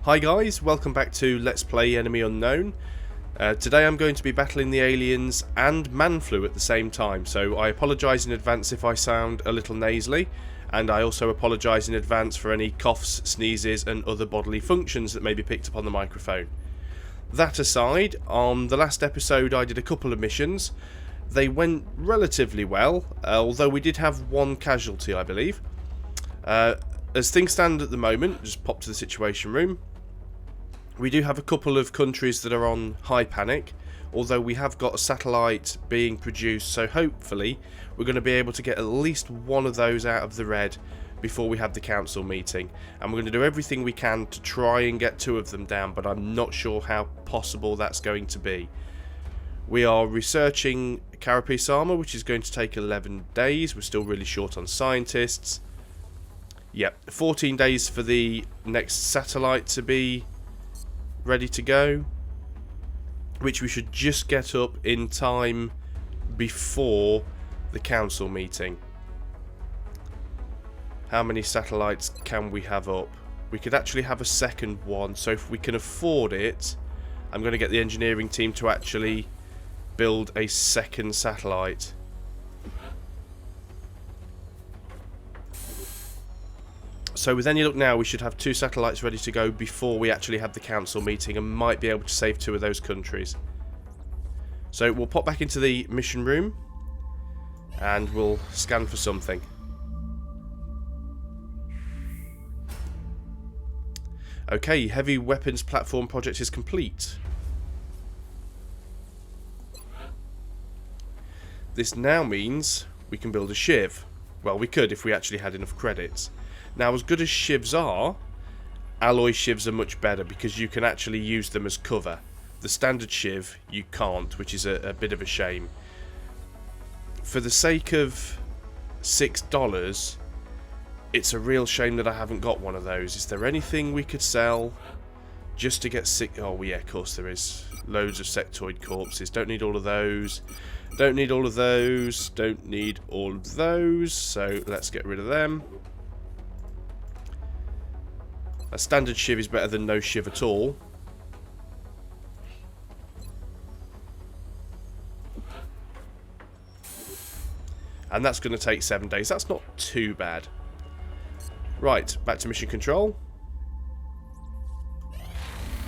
Hi guys, welcome back to Let's Play Enemy Unknown. Today I'm going to be battling the aliens and man-flu at the same time, so I apologise in advance if I sound a little nasally, and I also apologise in advance for any coughs, sneezes and other bodily functions that may be picked up on the microphone. That aside, on the last episode I did a couple of missions. They went relatively well, although we did have one casualty, I believe. As things stand at the moment, just pop to the situation room. We do have a couple of countries that are on high panic, although we have got a satellite being produced, so hopefully we're going to be able to get at least one of those out of the red before we have the council meeting. And we're going to do everything we can to try and get two of them down, but I'm not sure how possible that's going to be. We are researching carapace armor, which is going to take 11 days. We're still really short on scientists. Yep, 14 days for the next satellite to be ready to go, which we should just get up in time before the council meeting. How many satellites can we have up? We could actually have a second one, so if we can afford it, I'm going to get the engineering team to actually build a second satellite. So with any luck now, we should have two satellites ready to go before we actually have the council meeting, and might be able to save two of those countries. So we'll pop back into the mission room and we'll scan for something. Okay, heavy weapons platform project is complete. This now means we can build a shiv. Well, we could if we actually had enough credits. Now, as good as shivs are, alloy shivs are much better because you can actually use them as cover. The standard shiv you can't, which is a bit of a shame. For the sake of $6, it's a real shame that I haven't got one of those. Is there anything we could sell just to get sick? Oh yeah, of course there is. Loads of sectoid corpses. Don't need all of those. Don't need all of those. Don't need all of those. So let's get rid of them. A standard shiv is better than no shiv at all. And that's going to take 7 days. That's not too bad. Right, back to mission control.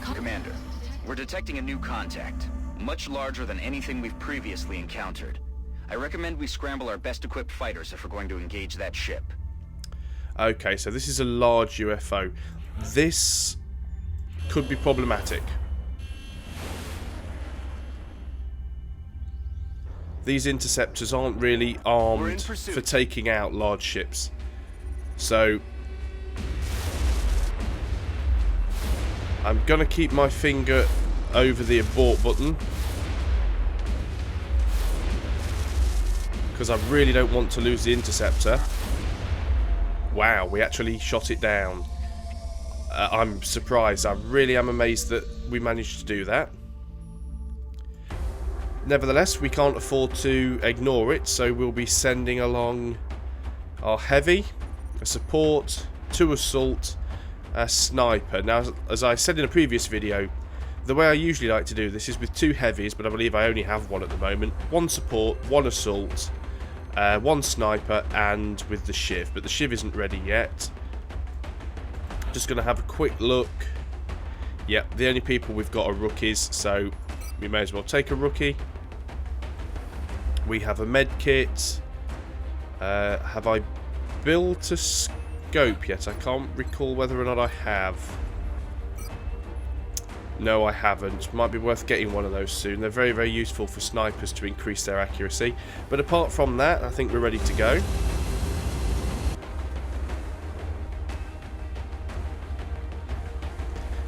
Commander, we're detecting a new contact, much larger than anything we've previously encountered. I recommend we scramble our best equipped fighters if we're going to engage that ship. Okay, so this is a large UFO. This could be problematic. These interceptors aren't really armed for taking out large ships. So I'm gonna keep my finger over the abort button because I really don't want to lose the interceptor. Wow, we actually shot it down. I'm surprised. I really am amazed that we managed to do that. Nevertheless, we can't afford to ignore it, so we'll be sending along our heavy, a support, 2 assault, a sniper. Now, as I said in a previous video, the way I usually like to do this is with 2 heavies, but I believe I only have 1 at the moment. 1 support, 1 assault, 1 sniper, and with the shiv. But the shiv isn't ready yet. Just going to have a quick look. Yep, the only people we've got are rookies, so we may as well take a rookie. We have a med kit. Have I built a scope yet? I can't recall whether or not I have. No, I haven't. Might be worth getting one of those soon. They're very, very useful for snipers to increase their accuracy. But apart from that, I think we're ready to go.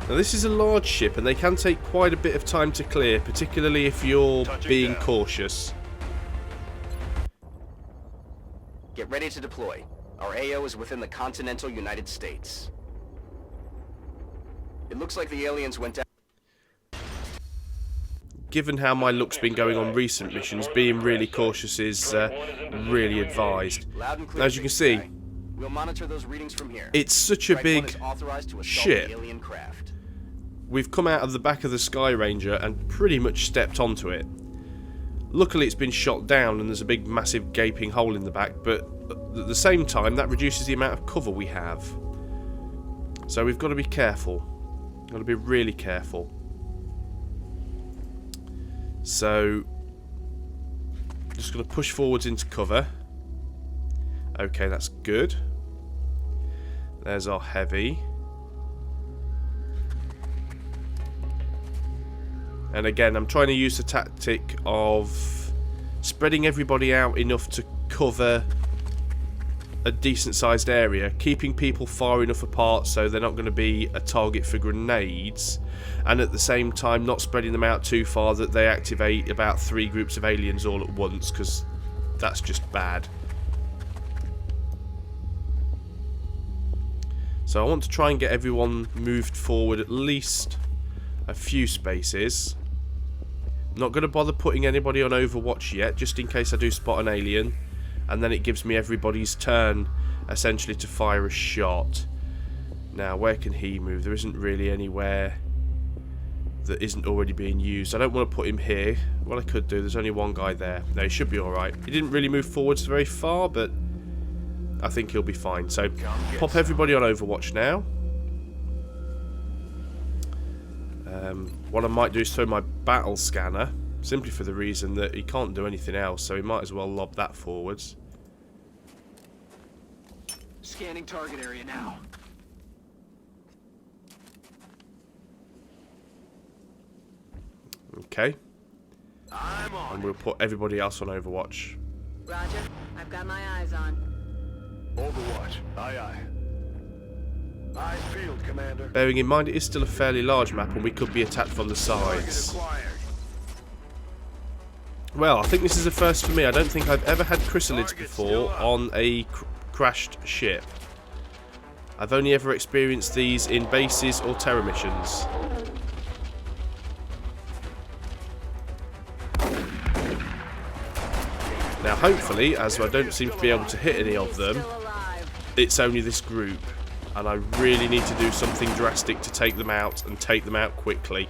Now this is a large ship and they can take quite a bit of time to clear, particularly if you're being cautious. Get ready to deploy. Our AO is within the continental United States. It looks like the aliens went down. Given how my luck's been going on recent missions, being really cautious is really advised. Now, as you can see, We'll monitor those readings from here. it's such a big Strike One is authorized to assault ship the alien craft. we've come out of the back of the Sky Ranger and pretty much stepped onto it. Luckily it's been shot down and there's a big massive gaping hole in the back, but at the same time that reduces the amount of cover we have. So we've got to be careful. Got to be really careful. So just going to push forwards into cover. Okay, that's good. There's our heavy. And again, I'm trying to use the tactic of spreading everybody out enough to cover a decent sized area, keeping people far enough apart so they're not going to be a target for grenades, and at the same time not spreading them out too far that they activate about 3 groups of aliens all at once, because that's just bad. So I want to try and get everyone moved forward at least a few spaces. Not going to bother putting anybody on Overwatch yet, just in case I do spot an alien, and then it gives me everybody's turn essentially to fire a shot. Now where can he move? There isn't really anywhere that isn't already being used. I don't want to put him here. What I could do, there's only one guy there. No, he should be alright. He didn't really move forwards very far, but I think he'll be fine. So pop everybody on Overwatch now. What I might do is throw my battle scanner, simply for the reason that he can't do anything else, so he might as well lob that forwards. Scanning target area now. Okay. I'm on. And we'll put everybody else on Overwatch. Roger. I've got my eyes on. Overwatch. Aye, aye. Eyes field, Commander. Bearing in mind it is still a fairly large map and we could be attacked from the sides. Well, I think this is a first for me. I don't think I've ever had chrysalids before on a crashed ship. I've only ever experienced these in bases or terror missions. Now hopefully, as I don't seem to be able to hit any of them, it's only this group. And I really need to do something drastic to take them out, and take them out quickly.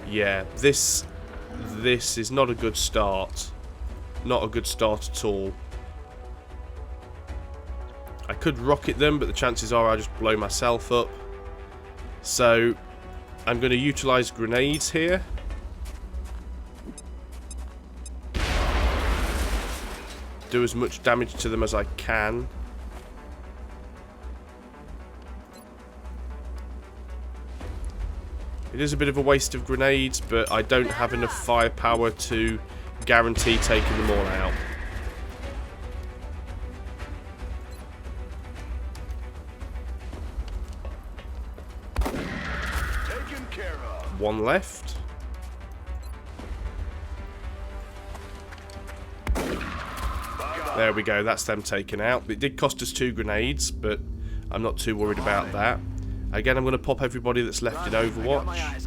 Yeah, this is not a good start. Not a good start at all. I could rocket them, but the chances are I'll just blow myself up. So I'm going to utilise grenades here. Do as much damage to them as I can. It is a bit of a waste of grenades, but I don't have enough firepower to guarantee taking them all out. Taken care of. One left. There we go, that's them taken out. It did cost us 2 grenades, but I'm not too worried about that. Again, I'm going to pop everybody that's left in Overwatch.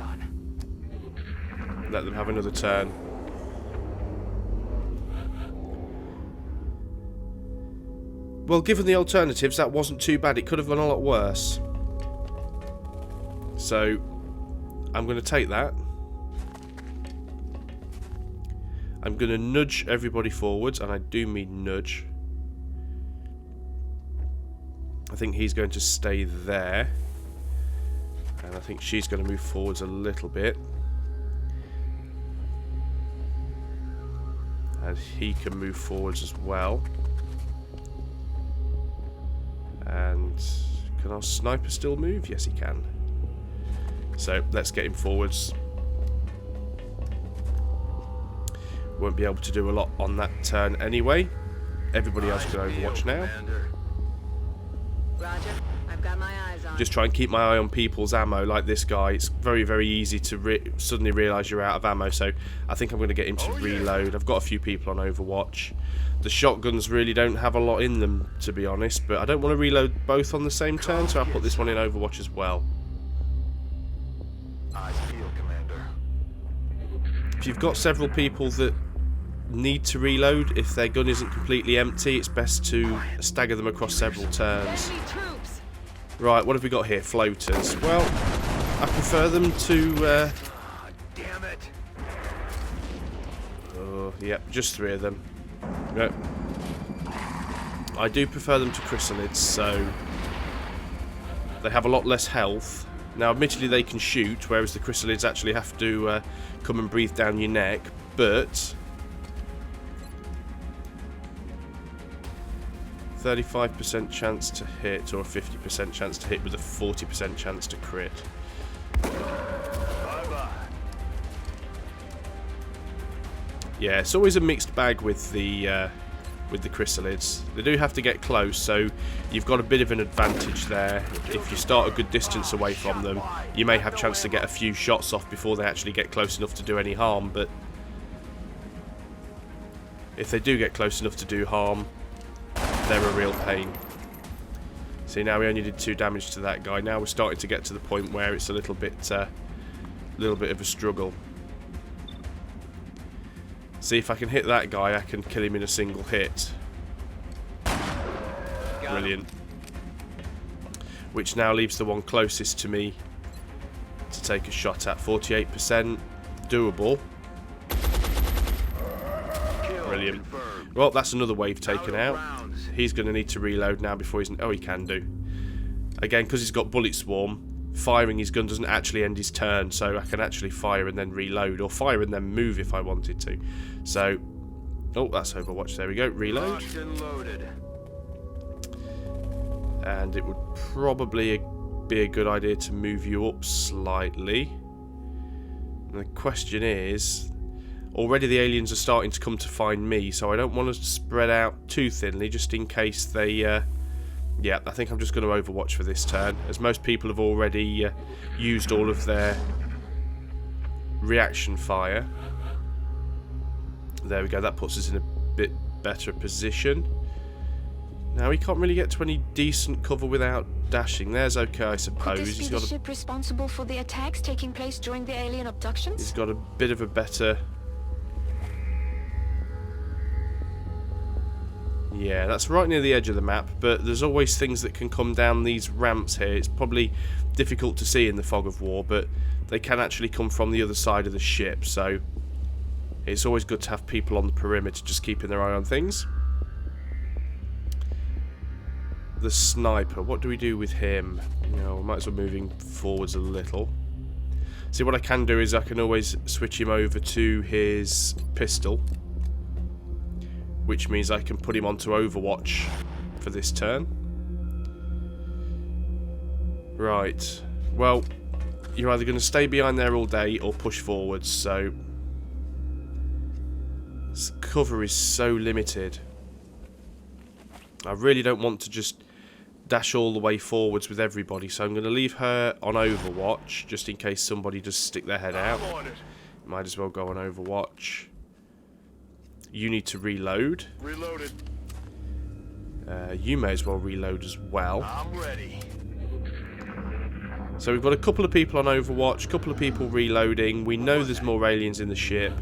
Let them have another turn. Well, given the alternatives, that wasn't too bad. It could have gone a lot worse. So, I'm going to take that. I'm going to nudge everybody forwards, and I do mean nudge. I think he's going to stay there. And I think she's going to move forwards a little bit. And he can move forwards as well. And can our sniper still move? Yes, he can. So let's get him forwards. Won't be able to do a lot on that turn anyway. Everybody else can Overwatch now. Roger. I've got my eyes on. Just try and keep my eye on people's ammo, like this guy. It's very, very easy to suddenly realise you're out of ammo, so I think I'm going to get him to reload. I've got a few people on Overwatch. The shotguns really don't have a lot in them, to be honest, but I don't want to reload both on the same turn, so I'll put this one in Overwatch as well. Eyes field, Commander. If you've got several people that need to reload. If their gun isn't completely empty, it's best to stagger them across several turns. Enemy troops. Right, what have we got here? Floaters. Well, I prefer them to... Damn it. oh, yep, just 3 of them. Yep. I do prefer them to chrysalids, so... they have a lot less health. Now, admittedly, they can shoot, whereas the chrysalids actually have to come and breathe down your neck, but... 35% chance to hit, or a 50% chance to hit with a 40% chance to crit. Bye-bye. Yeah, it's always a mixed bag with the chrysalids. They do have to get close, so you've got a bit of an advantage there. If you start a good distance away from them, you may have a chance to get a few shots off before they actually get close enough to do any harm, but if they do get close enough to do harm, they're a real pain. See, now we only did 2 damage to that guy. Now we're starting to get to the point where it's a little bit of a struggle. See, if I can hit that guy, I can kill him in a single hit. Brilliant. Which now leaves the one closest to me to take a shot at. 48%. Doable. Brilliant. Well, that's another wave taken out. He's going to need to reload now before he's... oh, he can do. Again, because he's got bullet swarm, firing his gun doesn't actually end his turn, so I can actually fire and then reload, or fire and then move if I wanted to. So, oh, that's Overwatch. There we go. Reload. And it would probably be a good idea to move you up slightly. And the question is... already the aliens are starting to come to find me, so I don't want to spread out too thinly, just in case they... yeah, I think I'm just going to Overwatch for this turn, as most people have already used all of their reaction fire. There we go, that puts us in a bit better position. Now, he can't really get to any decent cover without dashing. There's okay, I suppose. Could this be He's the got ship responsible for the attacks taking place during the alien abductions? He's got a bit of a better... yeah, that's right near the edge of the map, but there's always things that can come down these ramps here. It's probably difficult to see in the fog of war, but they can actually come from the other side of the ship, so it's always good to have people on the perimeter just keeping their eye on things. The sniper, what do we do with him? You know, we might as well move him forwards a little. See, what I can do is I can always switch him over to his pistol, which means I can put him onto Overwatch for this turn. Right. Well, you're either going to stay behind there all day or push forwards, so... this cover is so limited. I really don't want to just dash all the way forwards with everybody, so I'm going to leave her on Overwatch, just in case somebody does stick their head out. Might as well go on Overwatch. You need to reload. Reloaded. You may as well reload as well. I'm ready. So we've got a couple of people on Overwatch, a couple of people reloading. We know there's more aliens in the ship.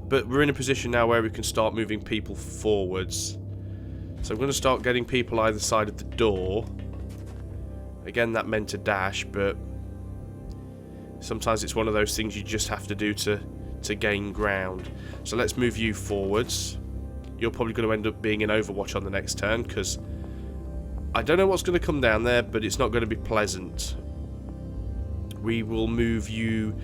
But we're in a position now where we can start moving people forwards. So I'm going to start getting people either side of the door. Again, that meant a dash, but sometimes it's one of those things you just have to do to gain ground. So let's move you forwards. You're probably going to end up being in Overwatch on the next turn, because I don't know what's going to come down there, but it's not going to be pleasant. We will move you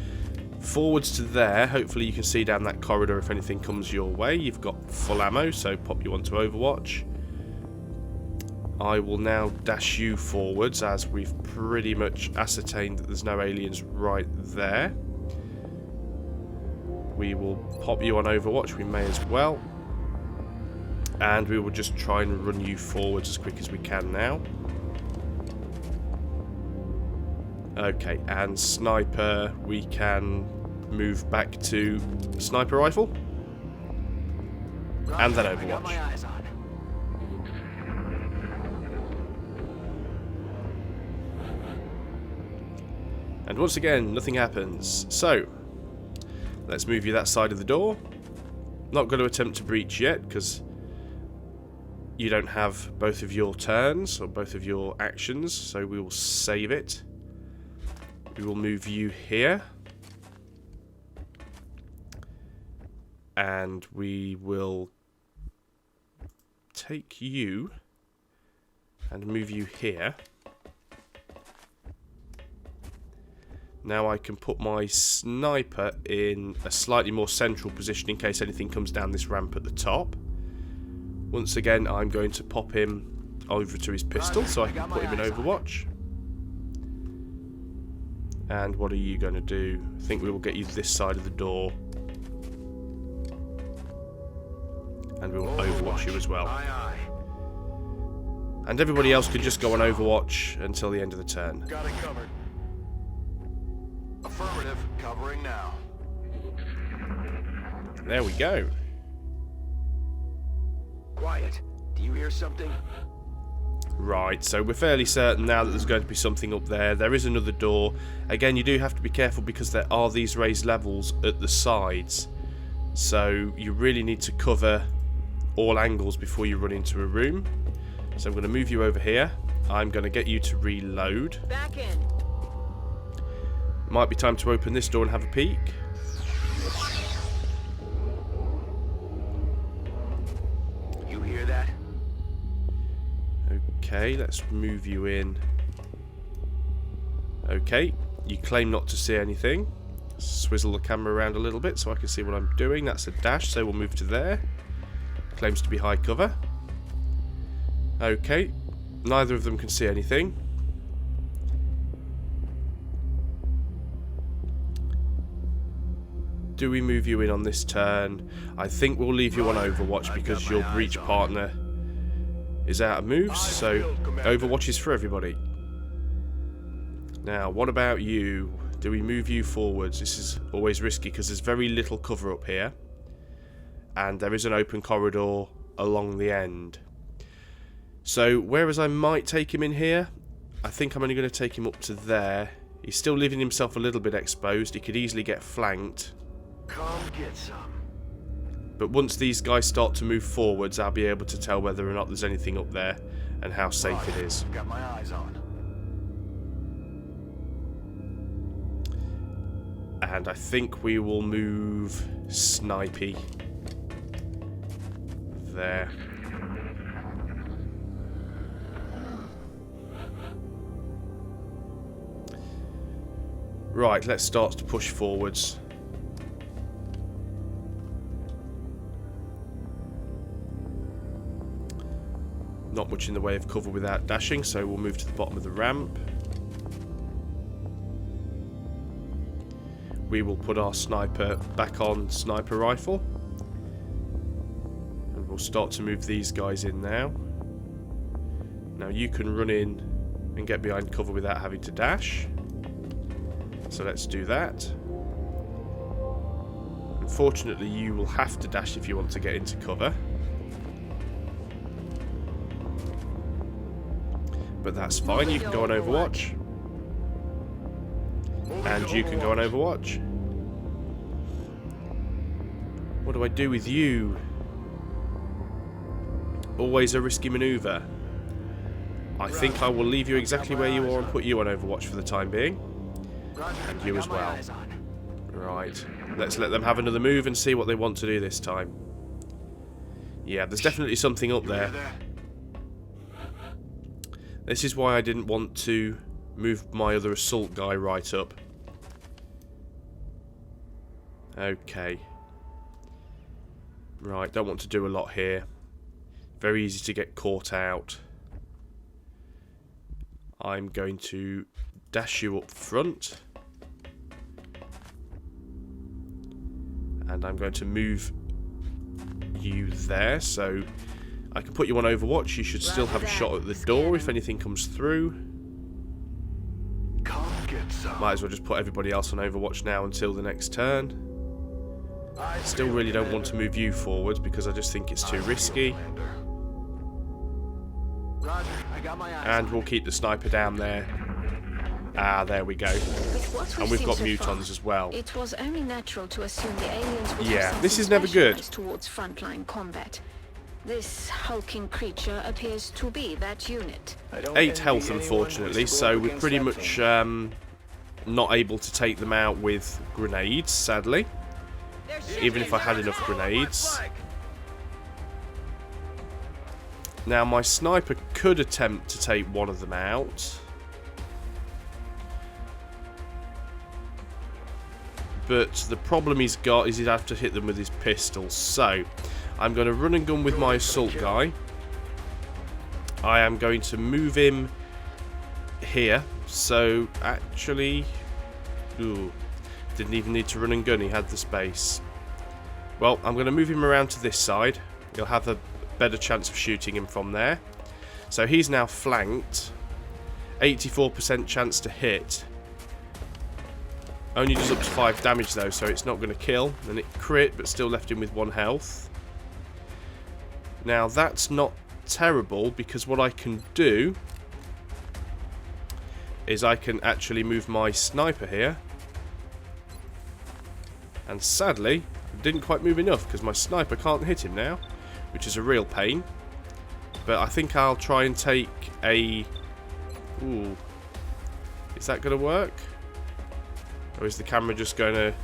forwards to there. Hopefully you can see down that corridor if anything comes your way. You've got full ammo, so pop you onto Overwatch. I will now dash you forwards, as we've pretty much ascertained that there's no aliens right there. We will pop you on Overwatch, we may as well. And we will just try and run you forwards as quick as we can now. Okay, and sniper, we can move back to sniper rifle. And then I got my Overwatch. eyes on. And once again, nothing happens. So, Let's move you that side of the door. Not going to attempt to breach yet, because you don't have both of your turns, or both of your actions, so we will save it. We will move you here. And we will take you and move you here. Now I can put my sniper in a slightly more central position in case anything comes down this ramp at the top. Once again, I'm going to pop him over to his pistol so I can put him in Overwatch. And what are you going to do? I think we will get you this side of the door. And we will Overwatch you as well. And everybody else can just go on Overwatch until the end of the turn. Got it covered. Affirmative. Covering now. There we go. Quiet. Do you hear something? Right, so we're fairly certain now that there's going to be something up there. There is another door. Again, you do have to be careful because there are these raised levels at the sides. So you really need to cover all angles before you run into a room. So I'm going to move you over here. I'm going to get you to reload. Back in. Might be time to open this door and have a peek. You hear that? Okay, let's move you in. Okay, you claim not to see anything. Swizzle the camera around a little bit so I can see what I'm doing. That's a dash, so we'll move to there. Claims to be high cover. Okay, neither of them can see anything. Do we move you in on this turn? I think we'll leave you on Overwatch because your breach partner is out of moves, so Overwatch is for everybody. Now, what about you? Do we move you forwards? This is always risky because there's very little cover up here. And there is an open corridor along the end. So, whereas I might take him in here, I think I'm only going to take him up to there. He's still leaving himself a little bit exposed. He could easily get flanked. Come get some. But once these guys start to move forwards, I'll be able to tell whether or not there's anything up there and how safe it is. Got my eyes on. And I think we will move Snipey there. Right, let's start to push forwards. Not much in the way of cover without dashing, so we'll move to the bottom of the ramp. We will put our sniper back on sniper rifle. And we'll start to move these guys in now. Now you can run in and get behind cover without having to dash. So let's do that. Unfortunately, you will have to dash if you want to get into cover. But that's fine, you can go on Overwatch. And you can go on Overwatch. What do I do with you? Always a risky maneuver. I think I will leave you exactly where you are and put you on Overwatch for the time being. And you as well. Right, let's let them have another move and see what they want to do this time. Yeah, there's definitely something up there. This is why I didn't want to move my other assault guy right up. Okay. Right, don't want to do a lot here. Very easy to get caught out. I'm going to dash you up front. And I'm going to move you there, so I can put you on Overwatch. You should still have a shot at the door if anything comes through. Come get some. Might as well just put everybody else on Overwatch now until the next turn. Still really don't want to move you forward because I just think it's too risky. Roger, I got my eyes And on. we'll keep the sniper down there Ah, there we go. With what And we've seen got so far, mutons as well. It was only natural to assume the aliens would Yeah, have this something is never good. specialized towards frontline combat. This hulking creature appears to be that unit. 8 health, unfortunately, so we're pretty much not able to take them out with grenades, sadly. Even if I had enough grenades. Now, my sniper could attempt to take one of them out. But the problem he's got is he'd have to hit them with his pistol. So, I'm going to run and gun with my assault guy. I am going to move him here. So, actually... Ooh, didn't even need to run and gun, he had the space. Well, I'm going to move him around to this side. He'll have a better chance of shooting him from there. So he's now flanked. 84% chance to hit. Only does up to 5 damage though, so it's not going to kill. And it crit, but still left him with 1 health. Now that's not terrible, because what I can do is I can actually move my sniper here. And sadly, didn't quite move enough, because my sniper can't hit him now, which is a real pain. But I think I'll try and take a... Ooh. Is that going to work? Or is the camera just going to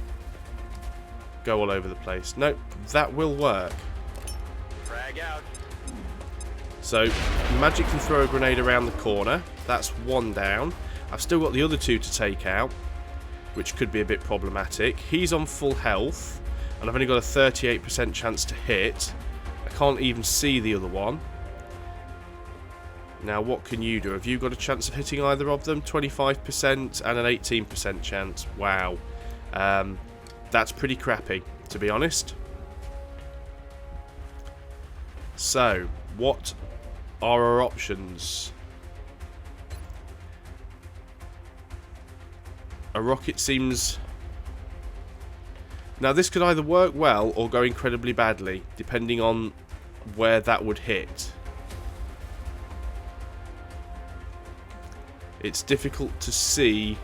go all over the place? Nope, that will work. Frag out. So, magically throw a grenade around the corner. That's 1 down. I've still got the other 2 to take out, which could be a bit problematic. He's on full health, and I've only got a 38% chance to hit. I can't even see the other one. Now, what can you do? Have you got a chance of hitting either of them? 25% and an 18% chance. Wow. That's pretty crappy, to be honest. So, what are our options? A rocket seems... Now, this could either work well or go incredibly badly, depending on where that would hit. It's difficult to see.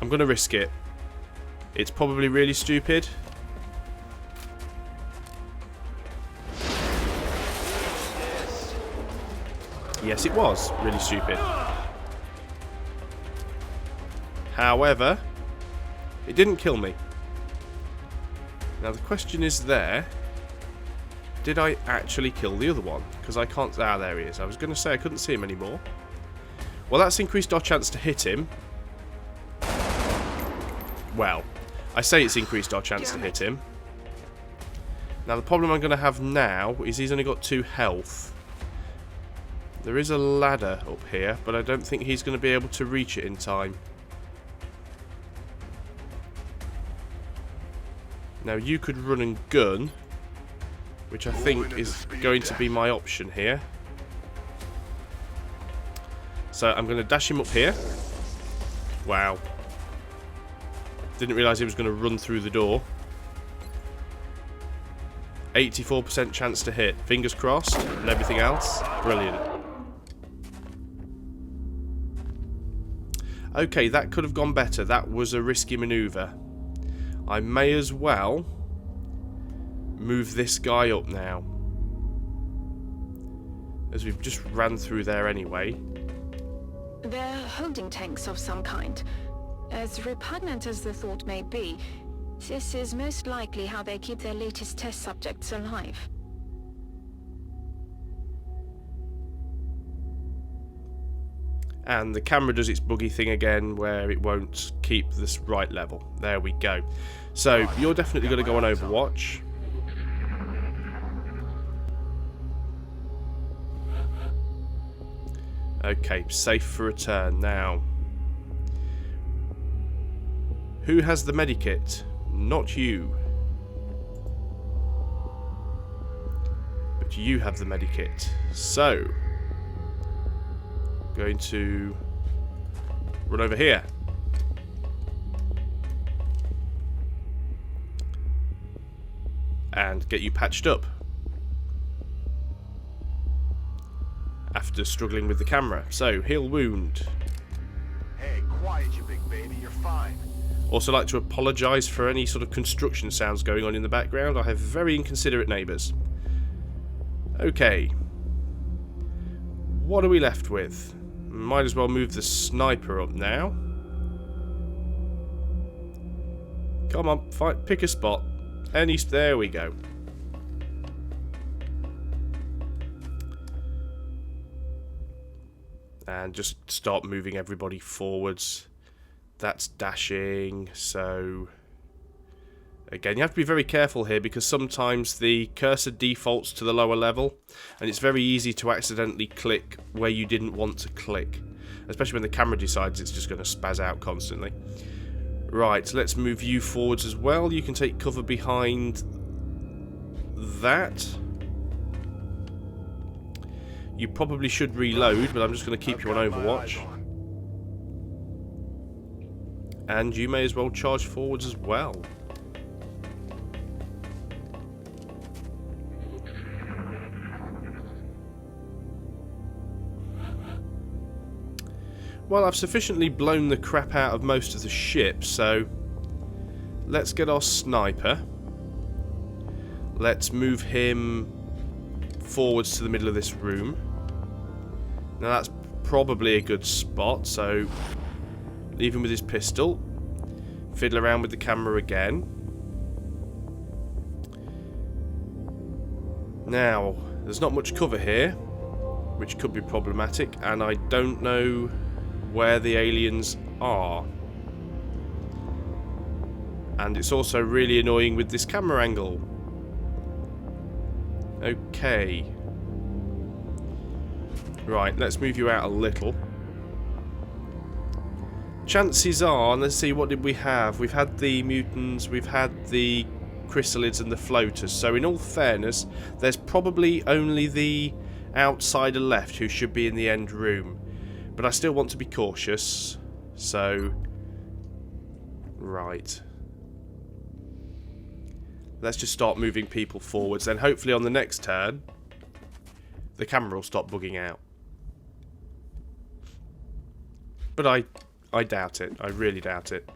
I'm going to risk it. It's probably really stupid. Yes, it was really stupid. However, it didn't kill me. Now the question is there, did I actually kill the other one? Because I can't... Ah, there he is. I was going to say I couldn't see him anymore. Well, that's increased our chance to hit him. Well, I say it's increased our chance to hit him. Now the problem I'm going to have now is he's only got 2 health. There is a ladder up here, but I don't think he's going to be able to reach it in time. Now you could run and gun, which I think is going to be my option here. So I'm going to dash him up here. Wow. Didn't realise he was going to run through the door. 84% chance to hit. Fingers crossed and everything else. Brilliant. Okay, that could have gone better. That was a risky manoeuvre. I may as well move this guy up now, as we've just ran through there anyway. They're holding tanks of some kind. As repugnant as the thought may be, this is most likely how they keep their latest test subjects alive. And the camera does its buggy thing again, where it won't keep this right level. There we go. So, you're definitely going to go on Overwatch. Okay, safe for return. Now, who has the medikit? Not you. But you have the medikit. So, going to run over here. And get you patched up. after struggling with the camera. So, heal wound. Hey, quiet, you big baby. You're fine. Also like to apologise for any sort of construction sounds going on in the background. I have very inconsiderate neighbours. Okay. What are we left with? Might as well move the sniper up now. Come on, pick a spot. There we go. And just start moving everybody forwards. That's dashing, so... Again, you have to be very careful here because sometimes the cursor defaults to the lower level and it's very easy to accidentally click where you didn't want to click. Especially when the camera decides it's just going to spaz out constantly. Right, let's move you forwards as well. You can take cover behind that. You probably should reload, but I'm just going to keep you on Overwatch. And you may as well charge forwards as well. Well, I've sufficiently blown the crap out of most of the ship, so let's get our sniper. Let's move him forwards to the middle of this room. Now that's probably a good spot, so leave him with his pistol. Fiddle around with the camera again. Now, there's not much cover here, which could be problematic, and I don't know where the aliens are. And it's also really annoying with this camera angle. Okay. Right, let's move you out a little. Chances are, let's see, what did we have? We've had the mutants, we've had the chrysalids and the floaters. So in all fairness, there's probably only the outsider left who should be in the end room. But I still want to be cautious, so... Right. Let's just start moving people forwards, then hopefully on the next turn, the camera will stop bugging out. But I doubt it. I really doubt it.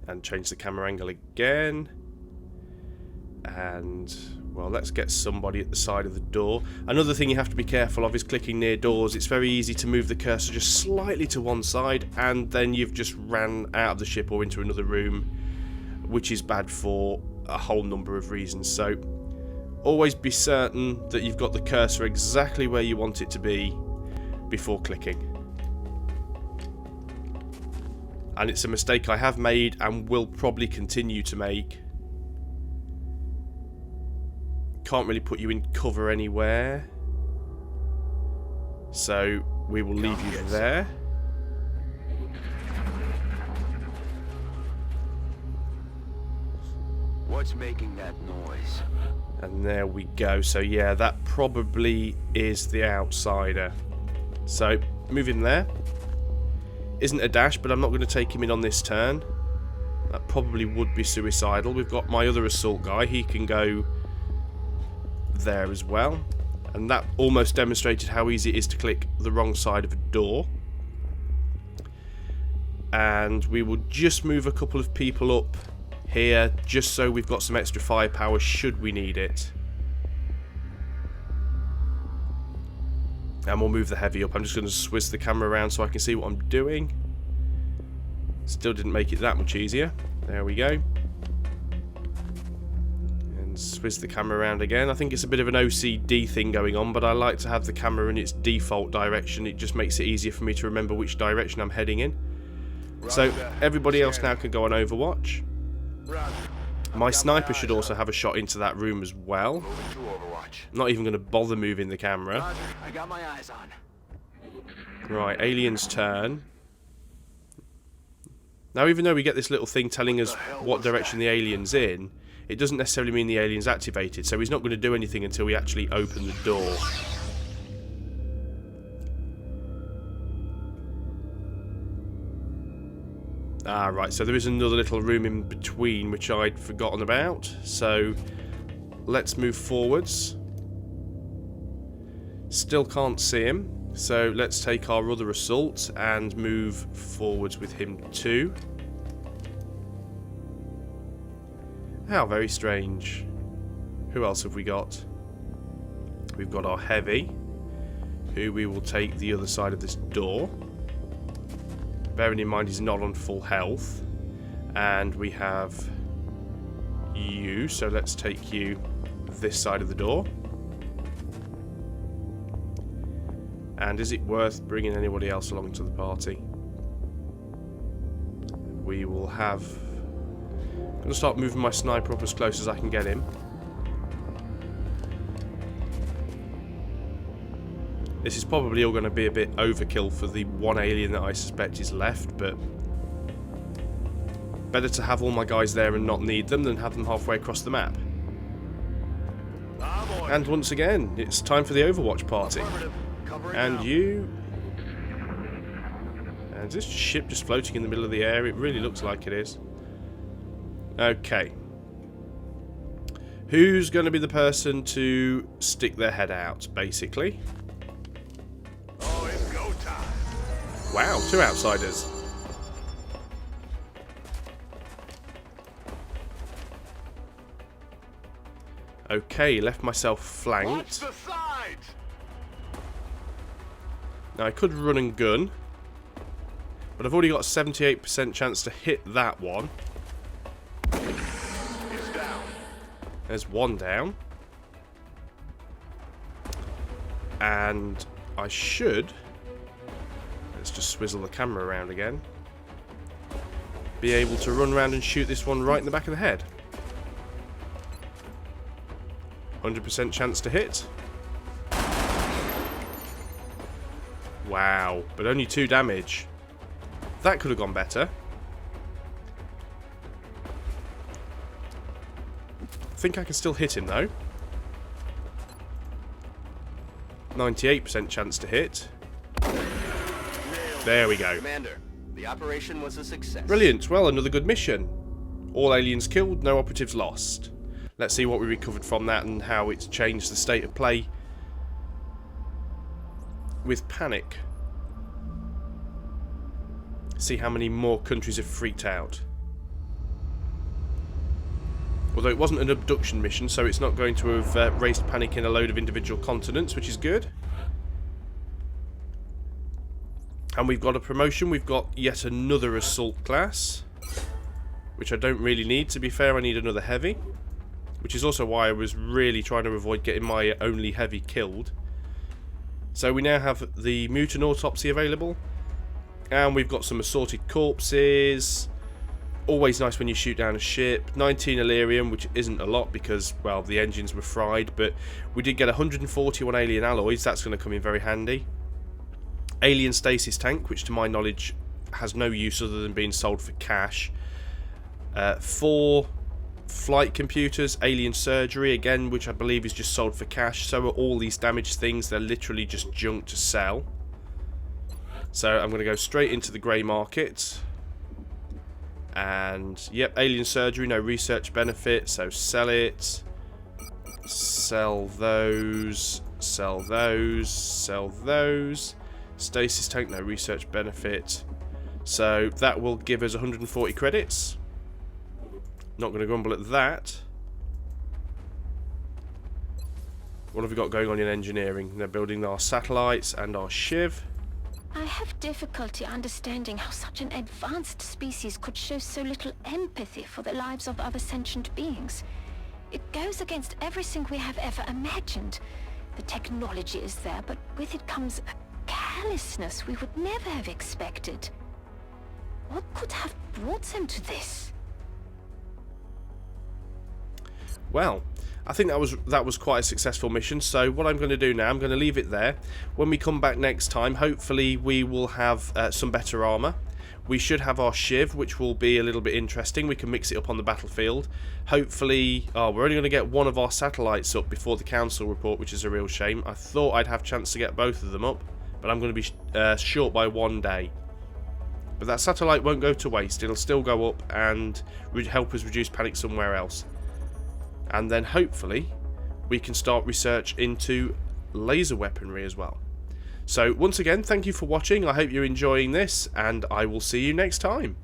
And change the camera angle again. And... well, let's get somebody at the side of the door. Another thing you have to be careful of is clicking near doors. It's very easy to move the cursor just slightly to one side and then you've just ran out of the ship or into another room, which is bad for a whole number of reasons. So always be certain that you've got the cursor exactly where you want it to be before clicking. And it's a mistake I have made and will probably continue to make. Can't really put you in cover anywhere, so we will leave you there. What's making that noise? And there we go. So yeah, that probably is the outsider. So move him there. Isn't a dash, but I'm not going to take him in on this turn. That probably would be suicidal. We've got my other assault guy. He can go there as well, and that almost demonstrated how easy it is to click the wrong side of a door. And we will just move a couple of people up here just so we've got some extra firepower should we need it. And we'll move the heavy up. I'm just going to swizz the camera around so I can see what I'm doing. Still didn't make it that much easier. There we go. Swizz the camera around again. I think it's a bit of an OCD thing going on, but I like to have the camera in its default direction. It just makes it easier for me to remember which direction I'm heading in. So everybody else now can go on Overwatch. My sniper should also have a shot into that room as well. I'm not even going to bother moving the camera. I got my eyes on. Right, alien's turn. Now, even though we get this little thing telling us what direction the alien's in, it doesn't necessarily mean the alien's activated, so he's not going to do anything until we actually open the door. Ah, right, so there is another little room in between which I'd forgotten about, so let's move forwards. Still can't see him, so let's take our other assault and move forwards with him too. How very strange. Who else have we got? We've got our heavy, who we will take the other side of this door. Bearing in mind he's not on full health. And we have you, so let's take you this side of the door. And is it worth bringing anybody else along to the party? We will have... I'm going to start moving my sniper up as close as I can get him. This is probably all going to be a bit overkill for the one alien that I suspect is left, but better to have all my guys there and not need them than have them halfway across the map. And once again, it's time for the Overwatch party. And you... And is this ship just floating in the middle of the air? It really looks like it is. Okay. Who's going to be the person to stick their head out, basically? Oh, it's go time. Wow, 2 outsiders. Okay, left myself Watch flanked. the sides. Now I could run and gun, but I've already got a 78% chance to hit that one. It's down. There's one down. And I should... Let's just swizzle the camera around again. Be able to run around and shoot this one right in the back of the head. 100% chance to hit. Wow, but only 2 damage. That could have gone better. I think I can still hit him though. 98% chance to hit. There we go. Commander, the operation was a success. Brilliant. Well, another good mission. All aliens killed, no operatives lost. Let's see what we recovered from that and how it's changed the state of play with panic. See how many more countries have freaked out. Although it wasn't an abduction mission, so it's not going to have raised panic in a load of individual continents, which is good. And we've got a promotion. We've got yet another assault class, which I don't really need. To be fair, I need another heavy, which is also why I was really trying to avoid getting my only heavy killed. So we now have the mutant autopsy available, and we've got some assorted corpses. Always nice when you shoot down a ship. 19 Illyrium, which isn't a lot because, well, the engines were fried, but we did get 141 alien alloys. That's going to come in very handy. Alien stasis tank, which to my knowledge has no use other than being sold for cash. 4 flight computers, alien surgery, again, which I believe is just sold for cash. So are all these damaged things. They're literally just junk to sell. So I'm going to go straight into the grey market. And, yep, alien surgery, no research benefit, so sell it. Sell those. Sell those. Sell those. Stasis tank, no research benefit. So that will give us 140 credits. Not going to grumble at that. What have we got going on in engineering? They're building our satellites and our shiv. I have difficulty understanding how such an advanced species could show so little empathy for the lives of other sentient beings. It goes against everything we have ever imagined. The technology is there, but with it comes a callousness we would never have expected. What could have brought them to this? Well, I think that was quite a successful mission, so what I'm going to do now, I'm going to leave it there. When we come back next time, hopefully we will have some better armour. We should have our shiv, which will be a little bit interesting. We can mix it up on the battlefield. Hopefully, we're only going to get one of our satellites up before the council report, which is a real shame. I thought I'd have a chance to get both of them up, but I'm going to be short by 1 day. But that satellite won't go to waste. It'll still go up and help us reduce panic somewhere else. and then hopefully we can start research into laser weaponry as well. So once again, thank you for watching. I hope you're enjoying this, and I will see you next time.